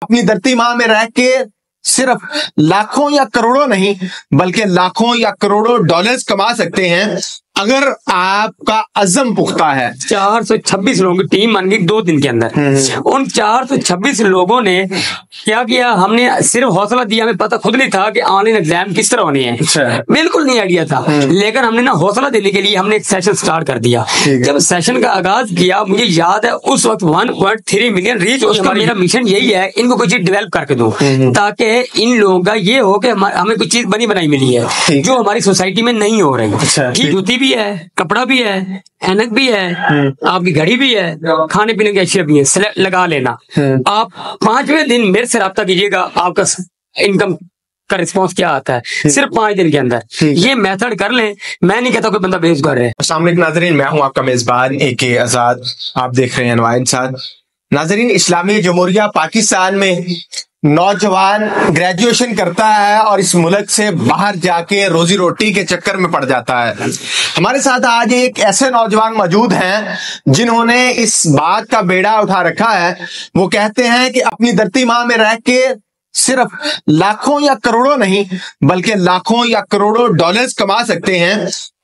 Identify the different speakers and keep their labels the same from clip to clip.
Speaker 1: अपनी धरती माँ में रह के सिर्फ लाखों या करोड़ों नहीं बल्कि लाखों या करोड़ों डॉलर्स कमा सकते हैं अगर आपका अज़म पुख्ता है।
Speaker 2: 426 लोगों की टीम बन गई 2 दिन के अंदर। उन 426 लोगों ने क्या किया, हमने सिर्फ हौसला दिया, हमें पता खुद नहीं था कि ऑनलाइन एग्जाम किस तरह होने हैं, बिल्कुल नहीं आइडिया था, लेकिन हमने ना हौसला देने के लिए हमने एक सेशन स्टार्ट कर दिया। जब सेशन का आगाज किया, मुझे याद है उस वक्त 1.3 मिलियन रीच। उसका मेरा मिशन यही है, इनको कोई चीज डेवलप करके दो ताकि इन लोगों का ये हो कि हमें कुछ चीज बनी बनाई मिली है जो हमारी सोसाइटी में नहीं हो रही। जूती भी है, कपड़ा भी है, ऐनक भी है, आपकी घड़ी भी है, खाने पीने की अशिया भी है, लगा लेना। आप 5वें दिन मेरे से राब्ता कीजिएगा, आपका इनकम का रिस्पांस क्या आता है सिर्फ 5 दिन के अंदर। ये मेथड कर लें, मैं नहीं कहता कोई बंदा बेरोजगार है।
Speaker 1: अस्सलाम वालेकुम नाज़रीन, मैं हूं आपका मेजबान AK आजाद, आप देख रहे हैं अनवार इंसान। नाज़रीन, इस्लामी जमहूरिया पाकिस्तान में नौजवान ग्रेजुएशन करता है और इस मुल्क से बाहर जाके रोजी रोटी के चक्कर में पड़ जाता है। हमारे साथ आज एक ऐसे नौजवान मौजूद हैं जिन्होंने इस बात का बेड़ा उठा रखा है। वो कहते हैं कि अपनी धरती माँ में रह के सिर्फ लाखों या करोड़ों नहीं बल्कि लाखों या करोड़ों डॉलर्स कमा सकते हैं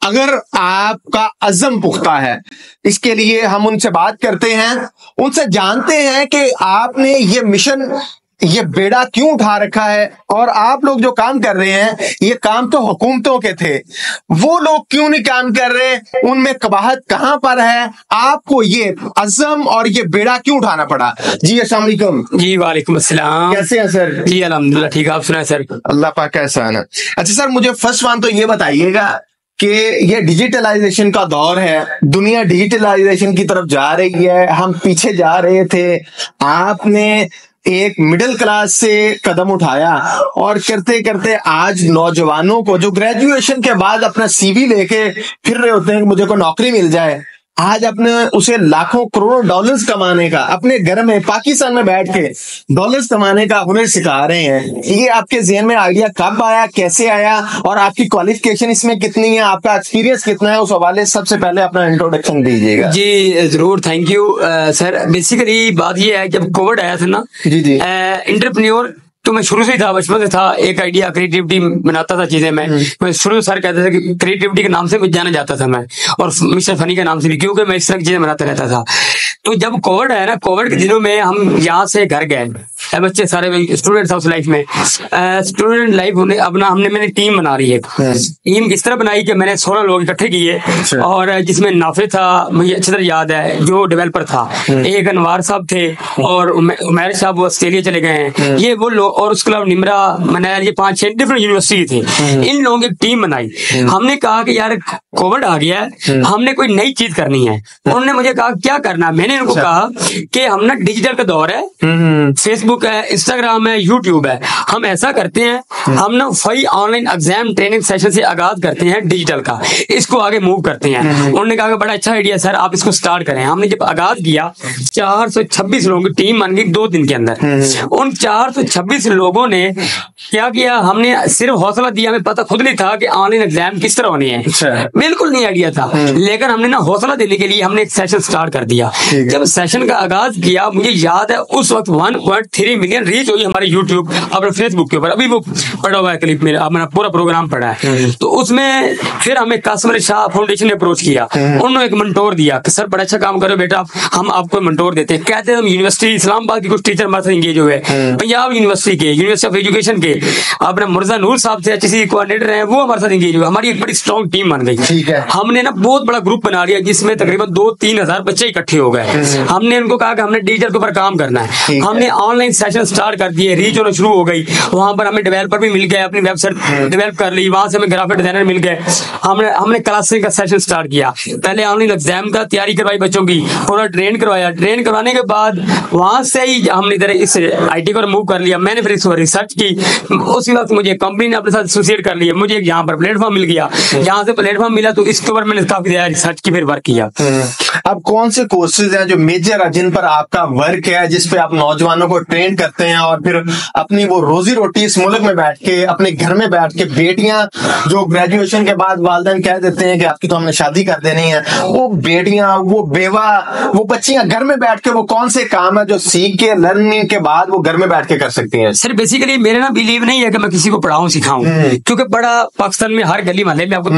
Speaker 1: अगर आपका अज़म पुख्ता है। इसके लिए हम उनसे बात करते हैं, उनसे जानते हैं कि आपने ये मिशन, ये बेड़ा क्यों उठा रखा है और आप लोग जो काम कर रहे हैं ये काम तो हुकूमतों के थे, वो लोग क्यों नहीं काम कर रहे, उनमें कबाहत कहां पर है, आपको ये अज़म और ये बेड़ा क्यों उठाना पड़ा। जी अस्सलाम वालेकुम।
Speaker 2: जी वालेकुम अस्सलाम।
Speaker 1: कैसे हैं सर?
Speaker 2: जी अल्हम्दुलिल्लाह ठीक है, आप सुनाए सर?
Speaker 1: अल्लाह पाक का एहसान है। अच्छा सर, मुझे फर्स्ट वन तो ये बताइएगा कि ये डिजिटलाइजेशन का दौर है, दुनिया डिजिटलाइजेशन की तरफ जा रही है, हम पीछे जा रहे थे, आपने एक मिडिल क्लास से कदम उठाया और करते करते आज नौजवानों को जो ग्रेजुएशन के बाद अपना CV लेके फिर रहे होते हैं कि मुझे कोई नौकरी मिल जाए, आज अपने उसे लाखों करोड़ों डॉलर्स कमाने का, अपने घर में पाकिस्तान में बैठ के डॉलर्स कमाने का हुनर सिखा रहे हैं। ये आपके ज़हन में आइडिया कब आया, कैसे आया और आपकी क्वालिफिकेशन इसमें कितनी है, आपका एक्सपीरियंस कितना है, उस हवाले से सबसे पहले अपना इंट्रोडक्शन दीजिएगा।
Speaker 2: जी जरूर, थैंक यू सर। बेसिकली बात ये है, जब कोविड आया था ना,
Speaker 1: जी
Speaker 2: एंटरप्रेन्योर तो मैं शुरू से ही था, बचपन से था, एक आइडिया क्रिएटिविटी बनाता था चीजें। मैं शुरू से सर कहते थे कि क्रिएटिविटी के नाम से जाना जाता था मैं, और मिस्टर फनी के नाम से भी, क्योंकि मैं इस तरह की चीजें बनाता रहता था। तो जब कोविड आया ना, कोविड के दिनों में हम यहाँ से घर गए, बच्चे सारे स्टूडेंट हाउस लाइफ में, स्टूडेंट लाइफ होने अपना मैंने टीम बना रही है। टीम किस तरह बनाई कि मैंने 16 लोग इकट्ठे किए, और जिसमें नाफे था, मुझे अच्छी तरह याद है, जो डेवलपर था, एक अनवार साहब थे और उमैर साहब वो ऑस्ट्रेलिया चले गए हैं, ये वो लोग, और उसके अलावा निमरा मनायल, ये 5-6 डिफरेंट यूनिवर्सिटी थे। इन लोगों की टीम बनाई। हमने कहा कि यार कोविड आ गया है, हमने कोई नई चीज करनी है। उन्होंने मुझे कहा क्या करना, मैंने उनको कहा कि हम ना डिजिटल का दौर है, फेसबुक है, इंस्टाग्राम है, यूट्यूब है, हम ऐसा करते हैं, हम ना free online exam training session से आगाज करते हैं डिजिटल का, इसको आगे मूव करते हैं। उन्होंने कहा कि बड़ा अच्छा आइडिया सर, आप इसको स्टार्ट करें। हमने जब आगाज किया, 426 लोगों की टीम बन गई 2 दिन के अंदर। उन 426 लोगों ने क्या किया, हमने सिर्फ हौसला दिया, हमें पता खुद नहीं था कि ऑनलाइन एग्जाम किस तरह होने हैं, बिल्कुल नहीं आइडिया था, लेकिन हमने ना हौसला देने के लिए हमने एक सेशन स्टार्ट कर दिया। जब सेशन का आगाज किया, मुझे याद है उस वक्त 1.3 मिलियन रीच हुई हमारे यूट्यूब और फेसबुक के ऊपर। अभी वो पड़ा हुआ है क्लिप मेरा, अपना पूरा प्रोग्राम पड़ा है। तो उसमें फिर हमें कासम शाह फाउंडेशन ने अप्रोच किया, उन्होंने एक मंटोर दिया कि सर बड़ा अच्छा काम करो बेटा, हम आपको मंटोर देते हैं। कहते हैं हम यूनिवर्सिटी इस्लामाबाद की कुछ टीचर हमारे साथ इंगेज हुए, पंजाब यूनिवर्सिटी के, यूनिवर्सिटी ऑफ एजुकेशन के अपने मुर्जा नूर साहब से HEC कोऑर्डिनेटर हैं, वो हमारे साथ इंगेज हुए। हमारी एक बड़ी स्ट्रॉन्ग टीम बन गई। हमने ना बहुत बड़ा ग्रुप बना लिया, जिसमें तकरीबन 2-3 हजार बच्चे इकट्ठे हो गए। हमने उनको कहा कि हमने डिजिटल के ऊपर काम करना है। हमने ऑनलाइन सेशन स्टार्ट कर दिए, रीच होना शुरू हो गई। वहां पर हमें डेवलपर भी मिल गए, अपनी वेबसाइट डेवलप कर ली, वहां से हमें ग्राफिक डिजाइनर मिल गए। हमने क्लासिंग का सेशन स्टार्ट किया, पहले ऑनलाइन एग्जाम का तैयारी करवाई बच्चों की, थोड़ा ट्रेन करवाया। ट्रेन करवाने के बाद वहां से ही हमने इधर इस IT को मूव कर लिया। मैंने फिर इसको रिसर्च की, उसी वक्त मुझे कंपनी ने अपने साथ एसोसिएट कर लिया, मुझे यहाँ पर प्लेटफॉर्म मिल गया। यहाँ से प्लेटफॉर्म मिला तो इसके ऊपर मैंने काफी रिसर्च की, फिर वर्क किया।
Speaker 1: अब कौन से कोर्सेज हैं जो मेजर है, जिन पर आपका वर्क है, जिस पे आप नौजवानों को ट्रेन ऑनलाइन करते हैं और फिर अपनी वो रोजी रोटी इस मुल्क में बैठ के, अपने घर में बैठ के, बेटियां जो ग्रेजुएशन के बाद वालिदैन कह देते हैं कि आपकी तो हमने शादी कर देनी है, वो बेटियां, वो बेवा, वो बच्चियां घर में बैठ के वो कौन से काम है जो सीख के, लर्निंग के बाद वो घर में बैठ के कर सकती हैं?
Speaker 2: सर बेसिकली मेरा ना बिलीव नहीं है कि मैं किसी को पढ़ाऊं सिखाऊं, क्योंकि बड़ा पाकिस्तान में हर गली मोहल्ले में आपको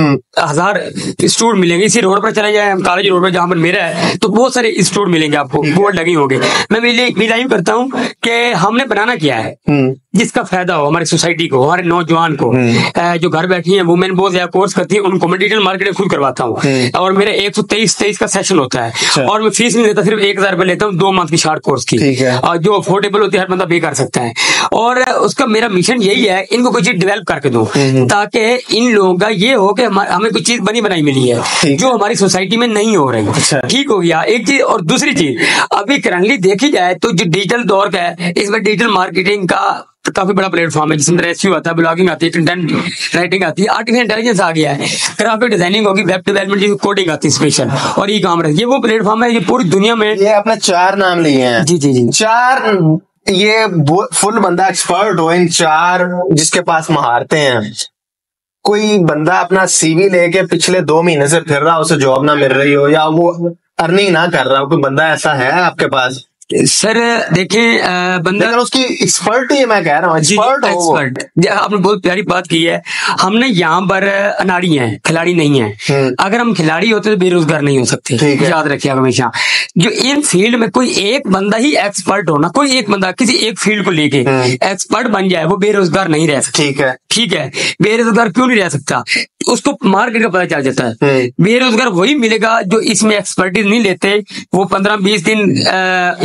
Speaker 2: 1000 इंस्टीट्यूट मिलेंगे। इसी रोड पर चले जाए, हम कॉलेज रोड पर जहां पर मेरा है, तो बहुत सारे इंस्टीट्यूट मिलेंगे आपको, बोर्ड लगे होंगे। मैं बिलीव करता हूँ कि हमने बनाना क्या है जिसका फायदा हो हमारी सोसाइटी को, हमारे नौजवान को। जो घर बैठी हैं वुमेन बहुत ज्यादा कोर्स करती है, उनको मैं डिजिटल मार्केटिंग खुद करवाता हूँ और मेरे 123 का सेशन होता है और मैं फीस नहीं लेता, सिर्फ 1000 रुपए लेता हूँ 2 मंथ की शॉर्ट कोर्स की, और जो अफोर्डेबल होती है हर बंदा पे कर सकता है। और उसका मेरा मिशन यही है, इनको कोई चीज डेवलप करके दूं ताकि इन लोगों का ये हो कि हमें कोई चीज बनी बनाई मिली है जो हमारी सोसाइटी में नहीं हो रही। ठीक हो गया एक चीज। और दूसरी चीज, अभी करंटली देखी जाए तो जो डिजिटल दौर का है, इसमें डिजिटल मार्केटिंग का काफी बड़ा प्लेटफॉर्म है जिसमें रेस्क्यू आता है, ब्लॉगिंग आती है, कंटेंट राइटिंग आती है, आर्टिफिशियल इंटेलिजेंस आ गया है, ग्राफिक डिजाइनिंग होगी, वेब डेवलपमेंट की कोडिंग आती है स्पेशल, और ई कॉमर्स। ये वो प्लेटफॉर्म है, ये पूरी दुनिया में।
Speaker 1: ये आपने 4 नाम लिए हैं।
Speaker 2: जी जी जी,
Speaker 1: 4 ये फुल बंदा एक्सपर्ट हो इन 4 जिसके पास महारतें हैं। कोई बंदा अपना सीवी लेके पिछले 2 महीने से फिर रहा, उसे जॉब ना मिल रही हो या वो अर्निंग ना कर रहा हो, कोई बंदा ऐसा है आपके पास?
Speaker 2: सर देखें बंदा
Speaker 1: उसकी एक्सपर्ट ही मैं कह रहा हूँ,
Speaker 2: एक्सपर्ट। आपने बहुत प्यारी बात की है। हमने यहाँ पर अनाड़ी हैं, खिलाड़ी नहीं है। अगर हम खिलाड़ी होते तो बेरोजगार नहीं हो सकते, याद रखिए हमेशा। जो इन फील्ड में कोई एक बंदा ही एक्सपर्ट होना, कोई एक बंदा किसी एक फील्ड को लेके एक्सपर्ट बन जाए, वो बेरोजगार नहीं रह सकता। ठीक है, बेरोजगार क्यों नहीं रह सकता? उसको मार्केट का पता चल जाता है। बेरोजगार वही मिलेगा जो इसमें एक्सपर्टीज नहीं लेते, वो 15-20 दिन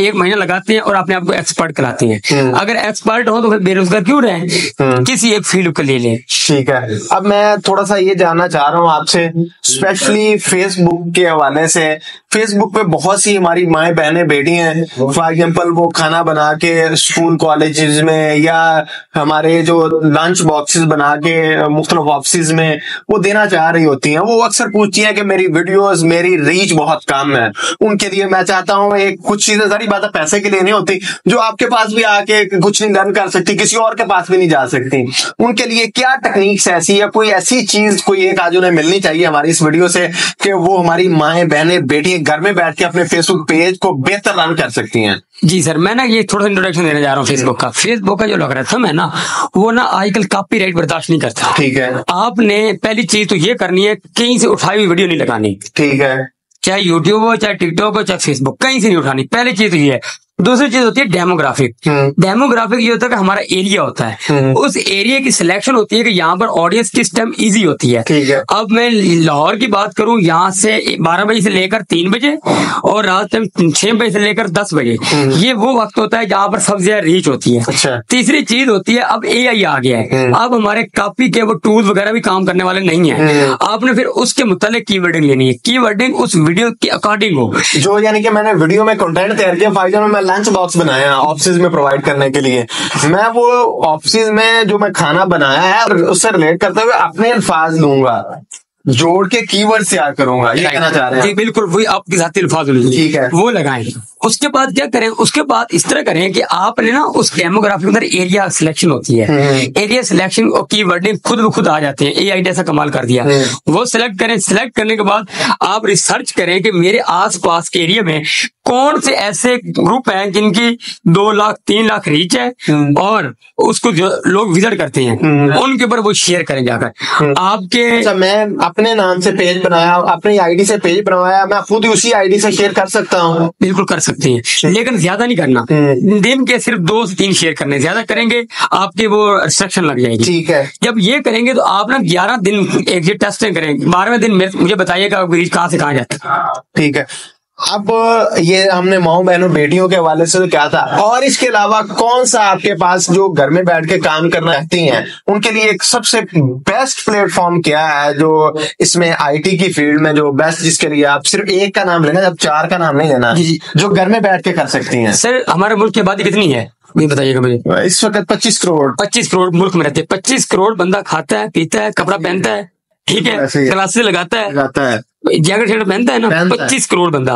Speaker 2: 1 महीना लगाते हैं और अपने आप को एक्सपर्ट कराते हैं। अगर एक्सपर्ट हो तो फिर बेरोजगार क्यों रहे, किसी एक फील्ड को ले ले।
Speaker 1: ठीक है, अब मैं थोड़ा सा ये जानना चाह रहा हूँ आपसे, स्पेशली फेसबुक के हवाले से। फेसबुक पे बहुत सी हमारी माएँ बहनें बेटी हैं, फॉर एग्जाम्पल वो खाना बना के स्कूल कॉलेजेस में या हमारे जो लंच बॉक्सेस बना के मुख्तलिफ ऑफिस में वो देना चाह रही होती हैं। वो अक्सर पूछती हैं कि मेरी वीडियोस, मेरी रीच बहुत कम है। उनके लिए मैं चाहता हूँ एक कुछ चीजें, सारी बातें पैसे के लिए नहीं होती, जो आपके पास भी आके कुछ नहीं लर्न कर सकती, किसी और के पास भी नहीं जा सकती। उनके लिए क्या टेक्निक्स ऐसी है, कोई ऐसी चीज कोई एक आज उन्हें मिलनी चाहिए हमारी इस वीडियो से कि वो हमारी माएँ बहनें बेटी घर में बैठ के अपने फेसबुक पेज को बेहतर रन कर सकती हैं?
Speaker 2: जी सर, मैं ना ये थोड़ा सा इंट्रोडक्शन देने जा रहा हूँ फेसबुक का। फेसबुक का जो लॉगरिथम है ना, वो ना आजकल कॉपीराइट बर्दाश्त नहीं करता।
Speaker 1: ठीक है,
Speaker 2: आपने पहली चीज तो ये करनी है, कहीं से उठाई हुई वीडियो नहीं लगानी। ठीक है, चाहे यूट्यूब हो, चाहे टिकटॉक हो, चाहे फेसबुक, कहीं से नहीं उठानी। पहली चीज तो ये है। दूसरी चीज होती है डेमोग्राफिक। डेमोग्राफिक ये होता है कि हमारा एरिया होता है, उस एरिया की सिलेक्शन होती है कि यहाँ पर ऑडियंस किस टाइम इजी होती है। अब मैं लाहौर की बात करूं, यहाँ से 12 बजे से लेकर 3 बजे और रात टाइम 6 बजे से लेकर 10 बजे, ये वो वक्त होता है जहाँ पर सबसे ज्यादा रीच होती है। अच्छा। तीसरी चीज होती है, अब AI आ गया है, अब हमारे कॉपी के वो टूल वगैरह भी काम करने वाले नहीं है। आपने फिर उसके मुतालिक कीवर्डिंग लेनी है, कीवर्डिंग उस वीडियो के अकॉर्डिंग हो। जो यानी कि मैंने वीडियो में कंटेंट तैयार किया, फाइजर में लंच बॉक्स बनाया ऑफिस में प्रोवाइड करने के लिए, मैं वो ऑफिस में जो मैं खाना बनाया है उससे रिलेट करते हुए अपने अल्फाज लूंगा, जोड़ के कीवर्ड से याद करूंगा, ये कहना चाह रहे हैं? बिल्कुल, वही आपके साथ अल्फाज ठीक है, वो लगाएं। उसके बाद क्या करें, उसके बाद इस तरह करें कि आपने ना उस डेमोग्राफी के अंदर एरिया सिलेक्शन होती है, एरिया सिलेक्शन और कीवर्डिंग खुद ब खुद आ जाते हैं। AI ने ऐसा कमाल कर दिया। वो सिलेक्ट करें, सिलेक्ट करने के बाद आप रिसर्च करें कि मेरे आसपास के एरिया में कौन से ऐसे ग्रुप हैं जिनकी 2 लाख 3 लाख रीच है और उसको जो लोग विजिट करते हैं, उनके ऊपर वो शेयर करें जाकर आपके। मैं अपने नाम से पेज बनाया, अपनी आईडी से पेज बनवाया, मैं खुद उसी आईडी से शेयर कर सकता हूँ? बिल्कुल कर सकते हैं, लेकिन ज्यादा नहीं करना। दिन के सिर्फ 2 से 3 शेयर करने, ज्यादा करेंगे आपके वो रिस्ट्रिक्शन लग जाएगी। ठीक है, जब ये करेंगे तो आप ना 11 दिन एक टेस्टिंग करेंगे, 12वें दिन मुझे बताइएगा रीच कहाँ से कहाँ जाता है। ठीक है, अब ये हमने माओ बहनों बेटियों के हवाले से तो क्या था, और इसके अलावा कौन सा आपके पास जो घर में बैठ के काम करना चाहती हैं उनके लिए एक सबसे बेस्ट प्लेटफॉर्म क्या है, जो इसमें IT की फील्ड में जो बेस्ट, जिसके लिए आप सिर्फ एक का नाम लेना, जब 4 का नाम नहीं लेना, जो घर में बैठ के कर सकती हैं? सर हमारे मुल्क की आबादी कितनी है ये बताइएगा मुझे? इस वक्त 25 करोड़। 25 करोड़ मुल्क में रहते हैं। 25 करोड़ बंदा खाता है, पीता है, कपड़ा पहनता है, ठीक है, ग्लासेस लगाता है, जैकेट शर्ट पहनता है ना, 25 करोड़ बंदा।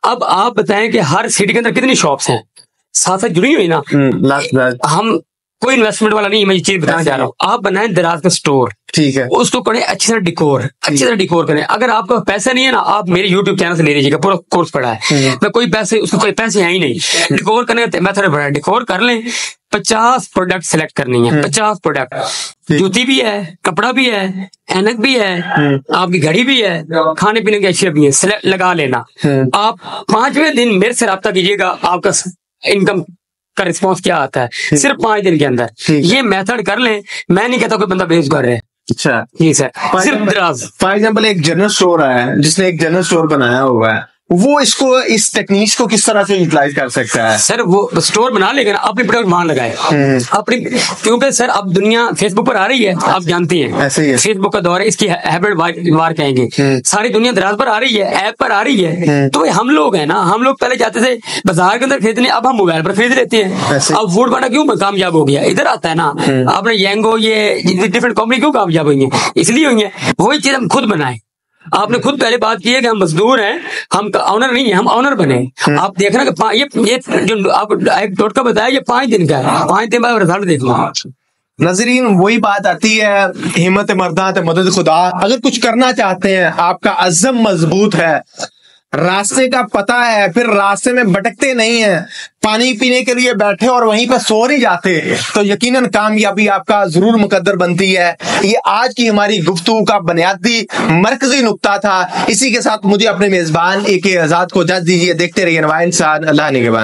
Speaker 2: अब आप बताएं कि हर सिटी के अंदर कितनी शॉप्स हैं? साथ साथ जुड़ी हुई ना। हम कोई इन्वेस्टमेंट वाला नहीं, मैं ये चीज बताना चाह रहा हूँ। आप बनाएं दराज का स्टोर,
Speaker 1: ठीक है,
Speaker 2: उसको करें अच्छी तरह डिकोर, अच्छी तरह डिकोर करें। अगर आपका पैसा नहीं है ना, आप मेरे YouTube चैनल से ले लीजिएगा, पूरा कोर्स पड़ा है। मैं कोई पैसे, उसको कोई पैसे है ही नहीं। डिकोर करने का मेथड बड़ा है, डिकोर कर लें। 50 प्रोडक्ट सिलेक्ट करनी है, 50 प्रोडक्ट। जूती भी है, कपड़ा भी है, ऐनक भी है, आपकी घड़ी भी है, खाने पीने की अशिया भी है, लगा लेना। आप 5वें दिन मेरे से रब्ता कीजिएगा, आपका इनकम का रिस्पॉन्स क्या आता है सिर्फ 5 दिन के अंदर। ये मेथड कर लें। मैं नहीं कहता कोई बंदा बेरोजगार है।
Speaker 1: अच्छा,
Speaker 2: जी सर, सिर्फ दराज।
Speaker 1: फॉर एग्जाम्पल एक जनरल स्टोर है जिसने एक जनरल स्टोर बनाया हुआ है, वो इसको, इस टेक्निक्स को किस तरह से यूटिलाइज कर सकता है?
Speaker 2: सर वो स्टोर बना लेगा ना, अपनी प्रोडक्ट वहां लगाए अपनी, क्योंकि सर अब दुनिया फेसबुक पर आ रही है, आप जानती हैं,
Speaker 1: ऐसे ही है।
Speaker 2: फेसबुक का दौर है, इसकी हैबिट वार कहेंगे। सारी दुनिया दराज पर आ रही है, ऐप पर आ रही है। तो हम लोग है ना, हम लोग पहले जाते थे बाजार के अंदर खरीदने, अब हम मोबाइल पर खरीद लेते हैं। अब फूड पांडा क्यों कामयाब हो गया, इधर आता है ना। आपने यंगो, ये डिफरेंट कंपनी क्यों कामयाब हुई है, इसलिए हुई है। वही चीज हम खुद बनाए। आपने खुद पहले बात की है कि हम मजदूर हैं, हम ऑनर नहीं है, हम ऑनर बने। आप देखना कि ये जो आप एक टोटका बताया, ये 5 दिन का है, 5 दिन बाद रिजल्ट देख लो।
Speaker 1: नजरीन, वही बात आती है, हिम्मत मर्दात मदद खुदा। अगर कुछ करना चाहते हैं, आपका अज़्म मजबूत है, रास्ते का पता है, फिर रास्ते में भटकते नहीं है, पानी पीने के लिए बैठे और वहीं पर सो नहीं जाते, तो यकीनन कामयाबी आपका जरूर मुकद्दर बनती है। ये आज की हमारी गुफ्तगू का बुनियादी मरकजी नुक्ता था। इसी के साथ मुझे अपने मेजबान AK आजाद को इजाजत दीजिए। देखते रहिए नवाइंसान। अल्लाह निगहबान।